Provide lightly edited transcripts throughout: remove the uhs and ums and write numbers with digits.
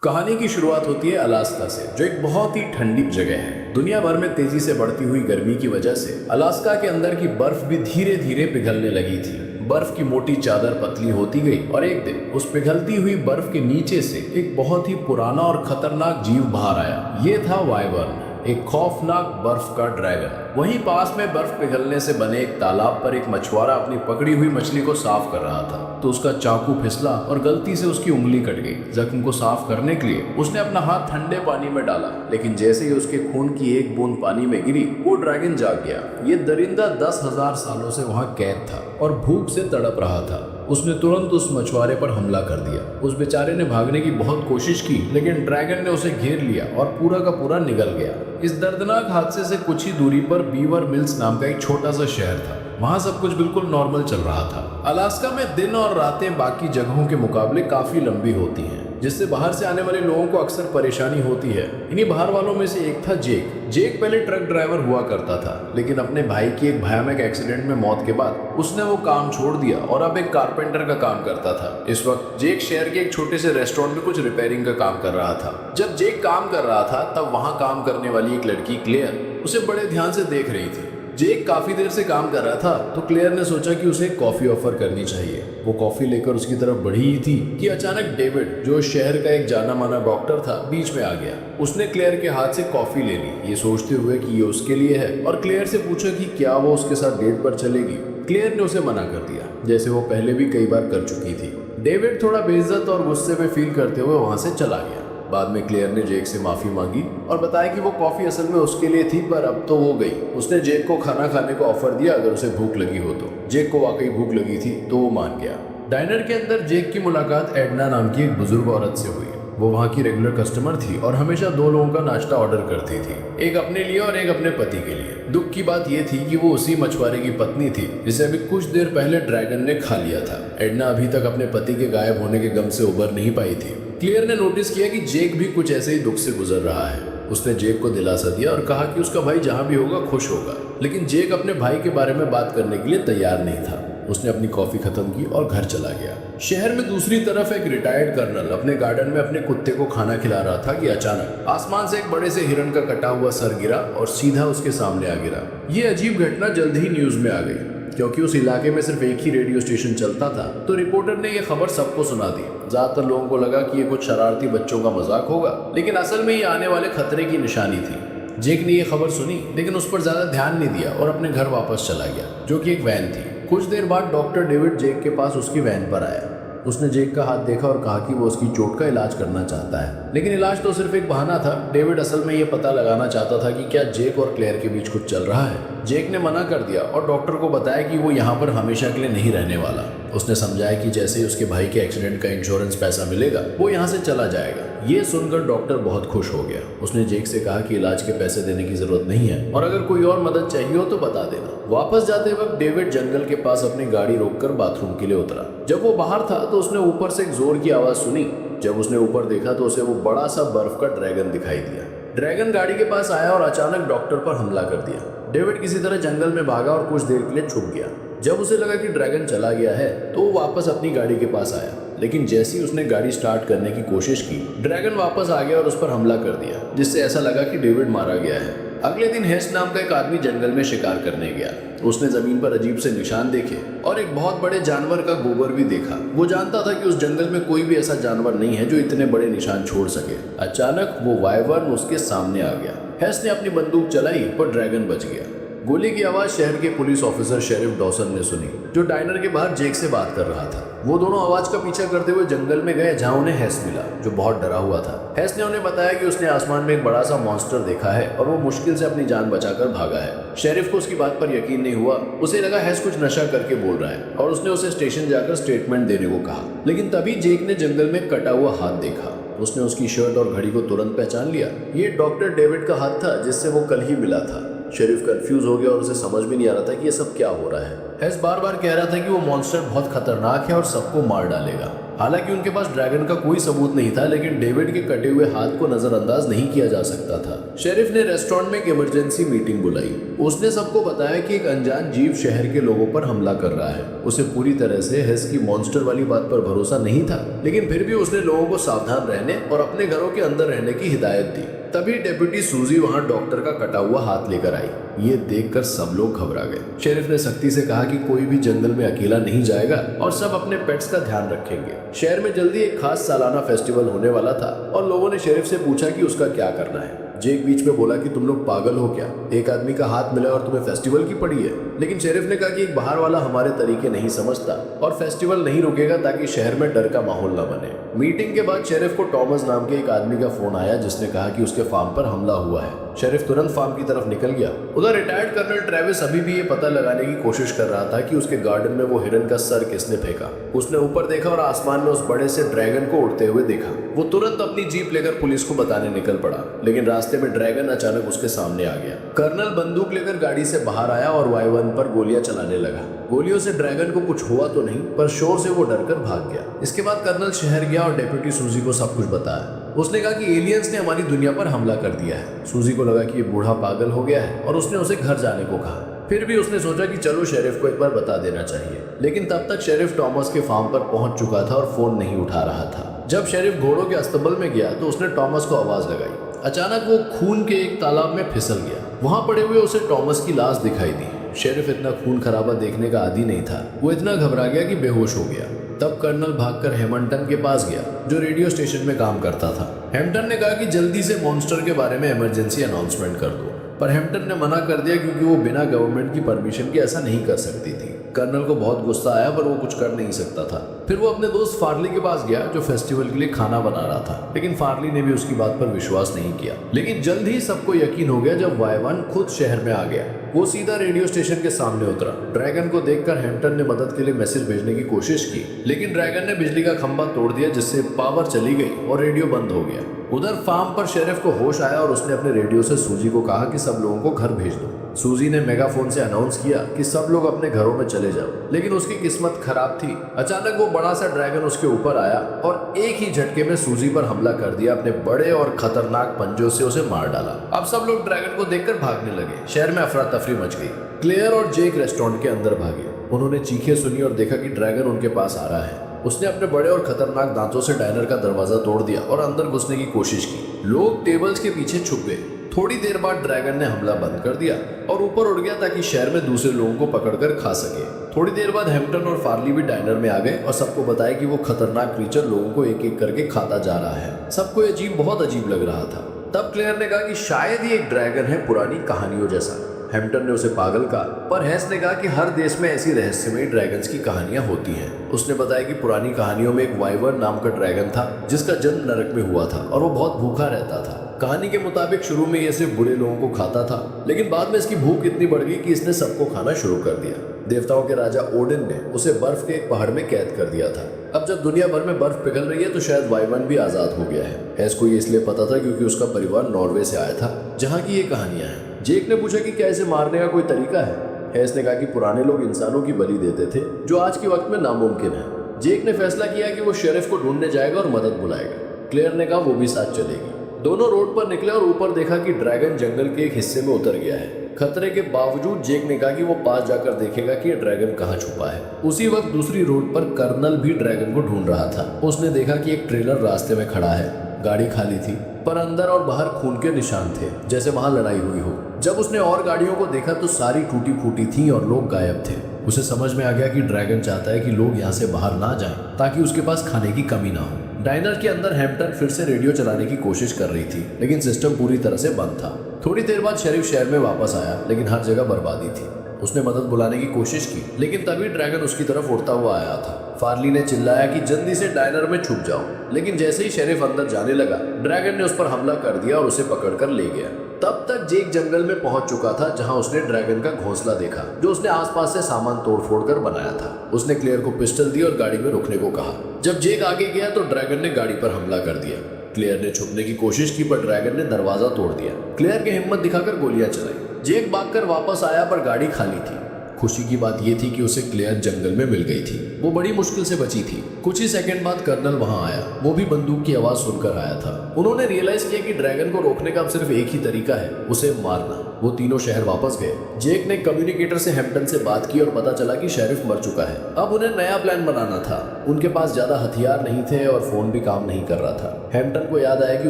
कहानी की शुरुआत होती है अलास्का से, जो एक बहुत ही ठंडी जगह है। दुनिया भर में तेजी से बढ़ती हुई गर्मी की वजह से अलास्का के अंदर की बर्फ भी धीरे धीरे पिघलने लगी थी। बर्फ की मोटी चादर पतली होती गई और एक दिन उस पिघलती हुई बर्फ के नीचे से एक बहुत ही पुराना और खतरनाक जीव बाहर आया। ये था वाइवर्न, एक खौफनाक बर्फ का ड्रैगन। वहीं पास में बर्फ पिघलने से बने एक तालाब पर एक मछुआरा अपनी पकड़ी हुई मछली को साफ कर रहा था, तो उसका चाकू फिसला और गलती से उसकी उंगली कट गई। जख्म को साफ करने के लिए उसने अपना हाथ ठंडे पानी में डाला, लेकिन जैसे ही उसके खून की एक बूंद पानी में गिरी, वो ड्रैगन जाग गया। ये दरिंदा 10,000 सालों से वहां कैद था और भूख से तड़प रहा था। उसने तुरंत उस मछुआरे पर हमला कर दिया। उस बेचारे ने भागने की बहुत कोशिश की, लेकिन ड्रैगन ने उसे घेर लिया और पूरा का पूरा निगल गया। इस दर्दनाक हादसे से कुछ ही दूरी पर बीवर मिल्स नाम का एक छोटा सा शहर था। वहां सब कुछ बिल्कुल नॉर्मल चल रहा था। अलास्का में दिन और रातें बाकी जगहों के मुकाबले काफी लंबी होती हैं, जिससे बाहर से आने वाले लोगों को अक्सर परेशानी होती है। इन्हीं बाहर वालों में से एक था जेक। जेक पहले ट्रक ड्राइवर हुआ करता था, लेकिन अपने भाई की एक भयानक एक्सीडेंट में मौत के बाद उसने वो काम छोड़ दिया और अब एक कारपेंटर का काम करता था। इस वक्त जेक शहर के एक छोटे से रेस्टोरेंट में कुछ रिपेयरिंग का काम कर रहा था। जब जेक काम कर रहा था, तब वहां काम करने वाली एक लड़की क्लेयर उसे बड़े ध्यान से देख रही थी। जेक काफी देर से काम कर रहा था, तो क्लेयर ने सोचा कि उसे कॉफी ऑफर करनी चाहिए। वो कॉफी लेकर उसकी तरफ बढ़ी ही थी कि अचानक डेविड, जो शहर का एक जाना माना डॉक्टर था, बीच में आ गया। उसने क्लेयर के हाथ से कॉफी ले ली, ये सोचते हुए कि ये उसके लिए है, और क्लेयर से पूछा कि क्या वो उसके साथ डेट पर चलेगी। क्लेयर ने उसे मना कर दिया, जैसे वो पहले भी कई बार कर चुकी थी। डेविड थोड़ा बेइज्जत और गुस्से में फील करते हुए वहां से चला गया। बाद में क्लेयर ने जेक से माफी मांगी और बताया कि वो कॉफी असल में उसके लिए थी, पर अब तो वो गई। उसने जेक को खाना खाने को ऑफर दिया अगर उसे भूख लगी हो तो। जेक को वाकई भूख लगी थी, तो वो मान गया। डाइनर के अंदर जेक की मुलाकात एडना नाम की एक बुजुर्ग औरत से हुई। वो वहाँ की रेगुलर कस्टमर थी और हमेशा दो लोगों का नाश्ता ऑर्डर करती थी, एक अपने लिए और एक अपने पति के लिए। दुख की बात यह थी कि वो उसी मछुआरे की पत्नी थी जिसे अभी कुछ देर पहले ड्रैगन ने खा लिया था। एडना अभी तक अपने पति के गायब होने के गम से उबर नहीं पाई थी। क्लियर ने नोटिस किया कि जेक भी कुछ ऐसे ही दुख से गुजर रहा है। उसने जेक को दिलासा दिया और कहा कि उसका भाई जहां भी होगा खुश होगा, लेकिन जेक अपने भाई के बारे में बात करने के लिए तैयार नहीं था। उसने अपनी कॉफी खत्म की और घर चला गया। शहर में दूसरी तरफ एक रिटायर्ड कर्नल अपने गार्डन में अपने कुत्ते को खाना खिला रहा था कि अचानक आसमान से एक बड़े से हिरन का कटा हुआ सर गिरा और सीधा उसके सामने आ गिरा। ये अजीब घटना जल्द ही न्यूज में आ गई, क्योंकि उस इलाके में सिर्फ एक ही रेडियो स्टेशन चलता था, तो रिपोर्टर ने यह खबर सबको सुना दी। ज्यादातर लोगों को लगा कि ये कुछ शरारती बच्चों का मजाक होगा, लेकिन असल में ये आने वाले खतरे की निशानी थी। जेक ने यह खबर सुनी, लेकिन उस पर ज्यादा ध्यान नहीं दिया और अपने घर वापस चला गया, जो कि एक वैन थी। कुछ देर बाद डॉक्टर डेविड जेक के पास उसकी वैन पर आया। उसने जेक का हाथ देखा और कहा कि वो उसकी चोट का इलाज करना चाहता है, लेकिन इलाज तो सिर्फ एक बहाना था। डेविड असल में ये पता लगाना चाहता था कि क्या जेक और क्लेयर के बीच कुछ चल रहा है। जेक ने मना कर दिया और डॉक्टर को बताया कि वो यहाँ पर हमेशा के लिए नहीं रहने वाला। उसने समझाया कि जैसे ही उसके भाई के एक्सीडेंट का इंश्योरेंस पैसा मिलेगा, वो यहाँ से चला जाएगा। ये सुनकर डॉक्टर बहुत खुश हो गया। उसने जेक से कहा कि इलाज के पैसे देने की जरूरत नहीं है और अगर कोई और मदद चाहिए हो तो बता देना। वापस जाते वक्त डेविड जंगल के पास अपनी गाड़ी रोककर बाथरूम के लिए उतरा। जब वो बाहर था तो उसने ऊपर से एक जोर की आवाज सुनी। जब उसने ऊपर देखा तो उसे वो बड़ा सा बर्फ का ड्रैगन दिखाई दिया। ड्रैगन गाड़ी के पास आया और अचानक डॉक्टर पर हमला कर दिया। डेविड किसी तरह जंगल में भागा और कुछ देर के लिए छुप गया। जब उसे लगा कि ड्रैगन चला गया है, तो वो वापस अपनी गाड़ी के पास आया, लेकिन जैसे ही उसने गाड़ी स्टार्ट करने की कोशिश की, ड्रैगन वापस आ गया और उस पर हमला कर दिया, जिससे ऐसा लगा कि डेविड मारा गया है। अगले दिन हेस्ट नाम का एक आदमी जंगल में शिकार करने गया। उसने जमीन पर अजीब से निशान देखे और एक बहुत बड़े जानवर का गोबर भी देखा। वो जानता था कि उस जंगल में कोई भी ऐसा जानवर नहीं है जो इतने बड़े निशान छोड़ सके। अचानक वो वाइवर्न उसके सामने आ गया। हेस्ट ने अपनी बंदूक चलाई पर ड्रैगन बच गया। गोली की आवाज शहर के पुलिस ऑफिसर शेरिफ डॉसन ने सुनी, जो डाइनर के बाहर जेक से बात कर रहा था। वो दोनों आवाज का पीछा करते हुए जंगल में गए, जहां उन्हें हेस्ट मिला, जो बहुत डरा हुआ था। हेस्ट ने उन्हें बताया कि उसने आसमान में एक बड़ा सा मॉन्स्टर देखा है और वो मुश्किल से अपनी जान बचाकर भागा है। शेरिफ को उसकी बात पर यकीन नहीं हुआ। उसे लगा हेस्ट कुछ नशा करके बोल रहा है और उसने उसे स्टेशन जाकर स्टेटमेंट देने को कहा। लेकिन तभी जेक ने जंगल में कटा हुआ हाथ देखा। उसने उसकी शर्ट और घड़ी को तुरंत पहचान लिया। ये डॉक्टर डेविड का हाथ था, जिससे वो कल ही मिला था। शेरिफ कंफ्यूज हो गया और उसे समझ भी नहीं आ रहा था कि ये सब क्या हो रहा है। हेस्ट बार बार कह रहा था कि वो मॉन्स्टर बहुत खतरनाक है और सबको मार डालेगा। हालांकि उनके पास ड्रैगन का कोई सबूत नहीं था, लेकिन डेविड के कटे हुए हाथ को नजरअंदाज नहीं किया जा सकता था। शेरिफ ने रेस्टोरेंट में एक इमरजेंसी मीटिंग बुलाई। उसने सबको बताया कि एक अनजान जीव शहर के लोगों पर हमला कर रहा है। उसे पूरी तरह से हेस की मॉन्स्टर वाली बात पर भरोसा नहीं था, लेकिन फिर भी उसने लोगों को सावधान रहने और अपने घरों के अंदर रहने की हिदायत दी। तभी डेप्यूटी सूजी वहां डॉक्टर का कटा हुआ हाथ लेकर आई। ये देखकर सब लोग घबरा गए। शेरिफ ने सख्ती से कहा कि कोई भी जंगल में अकेला नहीं जाएगा और सब अपने पेट्स का ध्यान रखेंगे। शहर में जल्दी एक खास सालाना फेस्टिवल होने वाला था और लोगों ने शेरिफ से पूछा कि उसका क्या करना है। जेक बीच में बोला कि तुम लोग पागल हो क्या, एक आदमी का हाथ मिला और तुम्हें फेस्टिवल की पड़ी है। लेकिन शेरिफ ने कहा कि एक बाहर वाला हमारे तरीके नहीं समझता और फेस्टिवल नहीं रुकेगा ताकि शहर में डर का माहौल न बने। मीटिंग के बाद शेरिफ को टॉमस नाम के एक आदमी का फोन आया, जिसने कहा कि उसके फार्म पर हमला हुआ है। शेरिफ तुरंत फार्म की तरफ निकल गया। उधर रिटायर्ड कर्नल ट्रेविस अभी भी ये पता लगाने की कोशिश कर रहा था कि उसके गार्डन में वो हिरन का सर किसने फेंका। उसने ऊपर देखा और आसमान में उस बड़े से ड्रैगन को उड़ते हुए देखा। वो तुरंत अपनी जीप लेकर पुलिस को बताने निकल पड़ा, लेकिन रास्ते में ड्रैगन अचानक उसके सामने आ गया। कर्नल बंदूक लेकर गाड़ी से बाहर आया और वाई-1 पर गोलियां चलाने लगा। गोलियों से ड्रैगन को कुछ हुआ तो नहीं, पर शोर से वो डरकर भाग गया। इसके बाद कर्नल शहर गया और डेप्यूटी सूजी को सब कुछ बताया। उसने कहा कि एलियंस ने हमारी दुनिया पर हमला कर दिया है। सूजी को लगा कि ये बूढ़ा पागल हो गया है और उसने उसे घर जाने को कहा। फिर भी उसने सोचा कि चलो शेरिफ को एक बार बता देना चाहिए, लेकिन तब तक शेरिफ टॉमस के फार्म पर पहुंच चुका था और फोन नहीं उठा रहा था। जब शेरिफ घोड़ों के अस्तबल में गया तो उसने टॉमस को आवाज लगाई। अचानक वो खून के एक तालाब में फिसल गया। वहां पड़े हुए उसे टॉमस की लाश दिखाई दी। शेरिफ इतना खून खराबा देखने का आदी नहीं था। वो इतना घबरा गया कि बेहोश हो गया। तब कर्नल भागकर हेमंटन के पास गया, जो रेडियो स्टेशन में काम करता था। हेम्पटन ने कहा कि जल्दी से मॉन्स्टर के बारे में इमरजेंसी अनाउंसमेंट कर दो, पर हेम्पटन ने मना कर दिया क्योंकि वो बिना गवर्नमेंट की परमिशन के ऐसा नहीं कर सकती थी। कर्नल को बहुत गुस्सा आया, पर वो कुछ कर नहीं सकता था। फिर वो अपने दोस्त फार्ली के पास गया, जो फेस्टिवल के लिए खाना बना रहा था, लेकिन फार्ली ने भी उसकी बात पर विश्वास नहीं किया। लेकिन जल्द ही सबको यकीन हो गया जब वाई-1 खुद शहर में आ गया। वो सीधा रेडियो स्टेशन के सामने उतरा। ड्रैगन को देखकर हेम्पटन ने मदद के लिए मैसेज भेजने की कोशिश की, लेकिन ड्रैगन ने बिजली का खंभा तोड़ दिया, जिससे पावर चली गई और रेडियो बंद हो गया। उधर फार्म पर शेरिफ को होश आया और उसने अपने रेडियो से सूजी को कहा कि सब लोगों को घर भेज दो। सूजी ने मेगाफोन से अनाउंस किया कि सब लोग अपने घरों में चले जाओ, लेकिन उसकी किस्मत खराब थी। अचानक वो बड़ा सा ड्रैगन उसके ऊपर आया और एक ही झटके में सूजी पर हमला कर दिया। अपने बड़े और खतरनाक पंजों से उसे मार डाला। अब सब लोग ड्रैगन को देखकर भागने लगे। शहर में अफरा तफरी मच गई। क्लेयर और जेक रेस्टोरेंट के अंदर भागे। उन्होंने चीखें सुनी और देखा कि ड्रैगन उनके पास आ रहा है। उसने अपने बड़े और खतरनाक दांतों से डाइनर का दरवाजा तोड़ दिया और अंदर घुसने की कोशिश की। लोग टेबल्स के पीछे छुप गए। थोड़ी देर बाद ड्रैगन ने हमला बंद कर दिया और ऊपर उड़ गया ताकि शहर में दूसरे लोगों को पकड़कर खा सके। थोड़ी देर बाद हेम्पटन और फार्ली भी डाइनर में आ गए और सबको बताया कि वो खतरनाक क्रीचर लोगों को एक एक करके खाता जा रहा है। सबको ये बहुत अजीब लग रहा था। तब क्लेयर ने कहा कि शायद ये एक ड्रैगन है, पुरानी कहानियों जैसा। हेम्पटन ने उसे पागल कहा, पर हैस ने कहा कि हर देश में ऐसी रहस्यमयी ड्रैगन्स की कहानियां होती हैं। उसने बताया कि पुरानी कहानियों में एक वाइवर नाम का ड्रैगन था, जिसका जन्म नरक में हुआ था और वो बहुत भूखा रहता था। कहानी के मुताबिक शुरू में ये सिर्फ बुरे लोगों को खाता था, लेकिन बाद में इसकी भूख इतनी बढ़ गई कि इसने सबको खाना शुरू कर दिया। देवताओं के राजा ओडिन ने उसे बर्फ के एक पहाड़ में कैद कर दिया था। अब जब दुनिया भर में बर्फ पिघल रही है तो शायद वाई-1 भी आजाद हो गया है। हैस को ये इसलिए पता था क्योंकि उसका परिवार नॉर्वे से आया था, जहाँ की ये कहानियां हैं। जेक ने पूछा कि क्या इसे मारने का कोई तरीका है। हैस ने कहा कि पुराने लोग इंसानों की बलि देते थे, जो आज के वक्त में नामुमकिन है। जेक ने फैसला किया कि वो शेरिफ को ढूंढने जाएगा और मदद बुलाएगा। क्लेयर ने कहा वो भी साथ चलेगी। दोनों रोड पर निकले और ऊपर देखा कि ड्रैगन जंगल के एक हिस्से में उतर गया है। खतरे के बावजूद जेक ने कहा कि वो पास जाकर देखेगा कि ये ड्रैगन कहाँ छुपा है। उसी वक्त दूसरी रोड पर कर्नल भी ड्रैगन को ढूंढ रहा था। उसने देखा कि एक ट्रेलर रास्ते में खड़ा है। गाड़ी खाली थी, पर अंदर और बाहर खून के निशान थे, जैसे वहां लड़ाई हुई हो। जब उसने और गाड़ियों को देखा तो सारी टूटी फूटी थी और लोग गायब थे। उसे समझ में आ गया कि ड्रैगन चाहता है कि लोग यहाँ से बाहर ना जाएं, ताकि उसके पास खाने की कमी ना हो। डाइनर के अंदर हेम्पटन फिर से रेडियो चलाने की कोशिश कर रही थी, लेकिन सिस्टम पूरी तरह से बंद था। थोड़ी देर बाद शेरिफ शहर में वापस आया, लेकिन हर जगह बर्बादी थी। उसने मदद बुलाने की कोशिश की, लेकिन तभी ड्रैगन उसकी तरफ उड़ता हुआ आया था। फार्ली ने चिल्लाया कि जल्दी से डाइनर में छुप जाओ, लेकिन जैसे ही शेरिफ अंदर जाने लगा, ड्रैगन ने उस पर हमला कर दिया और उसे पकड़कर ले गया। तब तक जेक जंगल में पहुंच चुका था, जहां उसने ड्रैगन का घोंसला देखा, जो उसने आसपास से सामान तोड़-फोड़ कर बनाया था। उसने क्लेयर को पिस्टल दी और गाड़ी में रुकने को कहा। जब जेक आगे गया तो ड्रैगन ने गाड़ी पर हमला कर दिया। क्लेयर ने छुपने की कोशिश की, पर ड्रैगन ने दरवाजा तोड़ दिया। क्लेयर की हिम्मत दिखाकर गोलियां चलाई। जेक भागकर वापस आया, पर गाड़ी खाली थी। खुशी की बात यह थी कि उसे क्लेयर जंगल में मिल गई थी। वो बड़ी मुश्किल से बची थी। कुछ ही सेकंड बाद कर्नल वहां आया। वो भी बंदूक की आवाज सुनकर आया था। उन्होंने रियलाइज किया कि ड्रैगन को रोकने का अब सिर्फ एक ही तरीका है, उसे मारना। वो तीनों शहर वापस गए। जेक ने कम्युनिकेटर से हैम्पटन से बात की और पता चला कि शेरिफ मर चुका है। अब उन्हें नया प्लान बनाना था। उनके पास ज्यादा हथियार नहीं थे और फोन भी काम नहीं कर रहा था। हैम्पटन को याद आया कि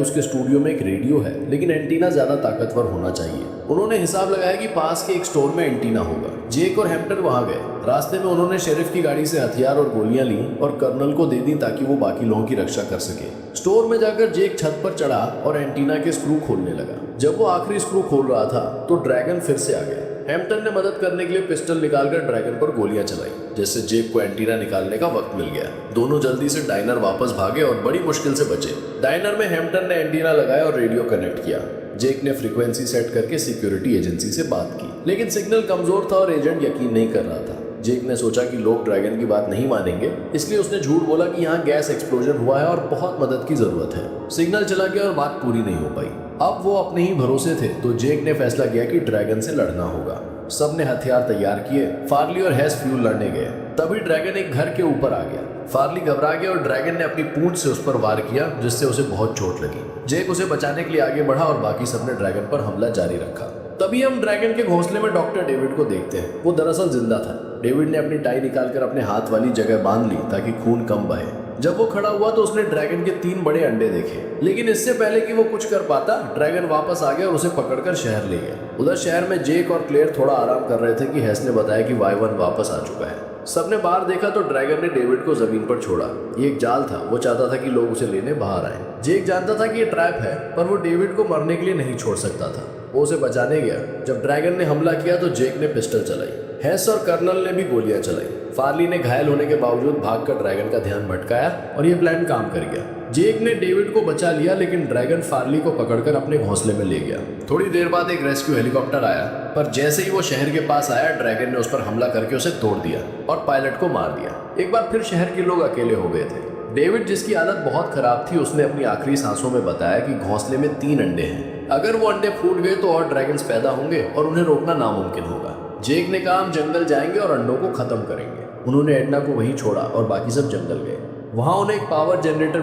उसके स्टूडियो में एक रेडियो है, लेकिन एंटीना ज्यादा ताकतवर होना चाहिए। उन्होंने हिसाब लगाया कि पास के एक स्टोर में एंटीना होगा। जेक और हैम्पटन वहां गए। रास्ते में उन्होंने शेरिफ की गाड़ी से हथियार और गोलियां ली और कर्नल को दे दी ताकि वो बाकी लोगों की रक्षा कर सके। स्टोर में जाकर जेक छत पर चढ़ा और एंटीना के स्क्रू खोलने लगा। जब वो आखिरी स्क्रू खोल रहा था तो ड्रैगन फिर से आ गया। हैम्पटन ने मदद करने के लिए पिस्टल निकालकर ड्रैगन पर गोलियां चलाई, जिससे जेक को एंटीना निकालने का वक्त मिल गया। दोनों जल्दी से डाइनर वापस भागे और बड़ी मुश्किल से बचे। डाइनर में हैम्पटन ने एंटीना लगाया और रेडियो कनेक्ट किया। जेक ने फ्रीक्वेंसी सेट करके सिक्योरिटी एजेंसी से बात की, लेकिन सिग्नल कमजोर था और एजेंट यकीन नहीं कर रहा था। जेक ने सोचा कि लोग ड्रैगन की बात नहीं मानेंगे, इसलिए उसने झूठ बोला कि यहाँ गैस एक्सप्लोजन हुआ है और बहुत मदद की जरूरत है। सिग्नल चला गया और बात पूरी नहीं हो पाई। अब वो अपने ही भरोसे थे, तो जेक ने फैसला किया कि ड्रैगन से लड़ना होगा। सबने हथियार तैयार किए। फार्ली और हैस फ्यूल लड़ने गए। तभी ड्रैगन एक घर के ऊपर आ गया। फार्ली घबरा गया और ड्रैगन ने अपनी पूंछ से उस पर वार किया, जिससे उसे बहुत चोट लगी। जेक उसे बचाने के लिए आगे बढ़ा और बाकी सबने ड्रैगन पर हमला जारी रखा। तभी हम ड्रैगन के घोंसले में डॉक्टर डेविड को देखते हैं। वो दरअसल जिंदा था। डेविड ने अपनी टाई निकालकर अपने हाथ वाली जगह बांध ली ताकि खून कम बहे। जब वो खड़ा हुआ तो उसने ड्रैगन के 3 बड़े अंडे देखे, लेकिन इससे पहले कि वो कुछ कर पाता, ड्रैगन वापस आ गया और उसे पकड़कर शहर ले गया। उधर शहर में जेक और क्लेयर थोड़ा आराम कर रहे थे कि हैस ने बताया कि वाइवन वापस आ चुका है। सबने बाहर देखा तो ड्रैगन ने डेविड को जमीन पर छोड़ा। ये एक जाल था। वो चाहता था कि लोग उसे लेने बाहर आए। जेक जानता था कि ये ट्रैप है, पर वो डेविड को मरने के लिए नहीं छोड़ सकता था। वो उसे बचाने गया। जब ड्रैगन ने हमला किया तो जेक ने पिस्टल चलाई। हैस और कर्नल ने भी गोलियां चलाई। फार्ली ने घायल होने के बावजूद भागकर ड्रैगन का ध्यान भटकाया और ये प्लान काम कर गया। जेक ने डेविड को बचा लिया, लेकिन ड्रैगन फार्ली को पकड़कर अपने घोंसले में ले गया। थोड़ी देर बाद एक रेस्क्यू हेलीकॉप्टर आया, पर जैसे ही वो शहर के पास आया, ड्रैगन ने उस पर हमला करके उसे तोड़ दिया और पायलट को मार दिया। एक बार फिर शहर के लोग अकेले हो गए थे। डेविड, जिसकी आदत बहुत खराब थी, उसने अपनी आखिरी सांसों में बताया कि घोंसले में 3 अंडे हैं। अगर वो अंडे फूट गए तो और ड्रैगन्स पैदा होंगे और उन्हें रोकना नामुमकिन होगा। जेक ने कहा, हम जंगल जाएंगे और अंडों को खत्म करेंगे। उन्होंने एडना को वहीं छोड़ा और बाकी सब जंगल गए। वहाँ उन्हें एक पावर जनरेटर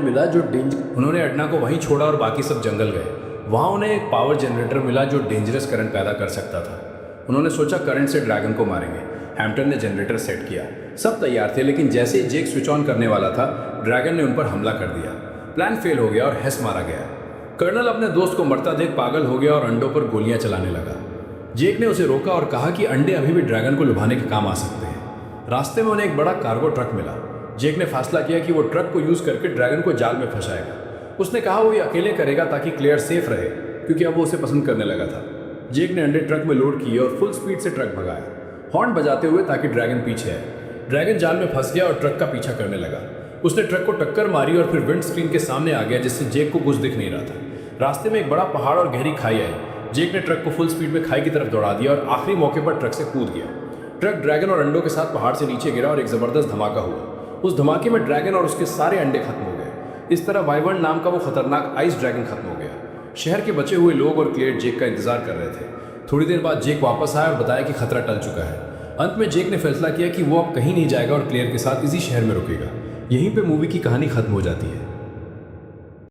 मिला जो डेंजरस करंट पैदा कर सकता था। उन्होंने सोचा करंट से ड्रैगन को मारेंगे। हैम्पटन ने जनरेटर सेट किया। सब तैयार थे, लेकिन जैसे ही जेक स्विच ऑन करने वाला था, ड्रैगन ने उन पर हमला कर दिया। प्लान फेल हो गया और हैस मारा गया। कर्नल अपने दोस्त को मरता देख पागल हो गया और अंडों पर गोलियां चलाने लगा। जेक ने उसे रोका और कहा कि अंडे अभी भी ड्रैगन को लुभाने के काम आ सकते हैं। रास्ते में उन्हें एक बड़ा कार्गो ट्रक मिला। जेक ने फैसला किया कि वो ट्रक को यूज करके ड्रैगन को जाल में फंसाएगा। उसने कहा वो ये अकेले करेगा ताकि क्लेयर सेफ रहे, क्योंकि अब वो उसे पसंद करने लगा था। जेक ने अंडे ट्रक में लोड किए और फुल स्पीड से ट्रक भगाया, हॉर्न बजाते हुए ताकि ड्रैगन पीछे आए। ड्रैगन जाल में फंस गया और ट्रक का पीछा करने लगा। उसने ट्रक को टक्कर मारी और फिर विंड स्क्रीन के सामने आ गया, जिससे जेक को कुछ दिख नहीं रहा था। रास्ते में एक बड़ा पहाड़ और गहरी खाई आई। जेक ने ट्रक को फुल स्पीड में खाई की तरफ दौड़ा दिया और आखिरी मौके पर ट्रक से कूद गया। ट्रक ड्रैगन और अंडों के साथ पहाड़ से नीचे गिरा और एक जबरदस्त धमाका हुआ। उस धमाके में ड्रैगन और उसके सारे अंडे खत्म हो गए। इस तरह वाइवर्न नाम का वो खतरनाक आइस ड्रैगन खत्म हो गया। शहर के बचे हुए लोग और क्लेयर जेक का इंतजार कर रहे थे। थोड़ी देर बाद जेक वापस आया और बताया कि खतरा टल चुका है। अंत में जेक ने फैसला किया कि वो अब कहीं नहीं जाएगा और क्लेयर के साथ इसी शहर में रुकेगा। यहीं पे मूवी की कहानी खत्म हो जाती है।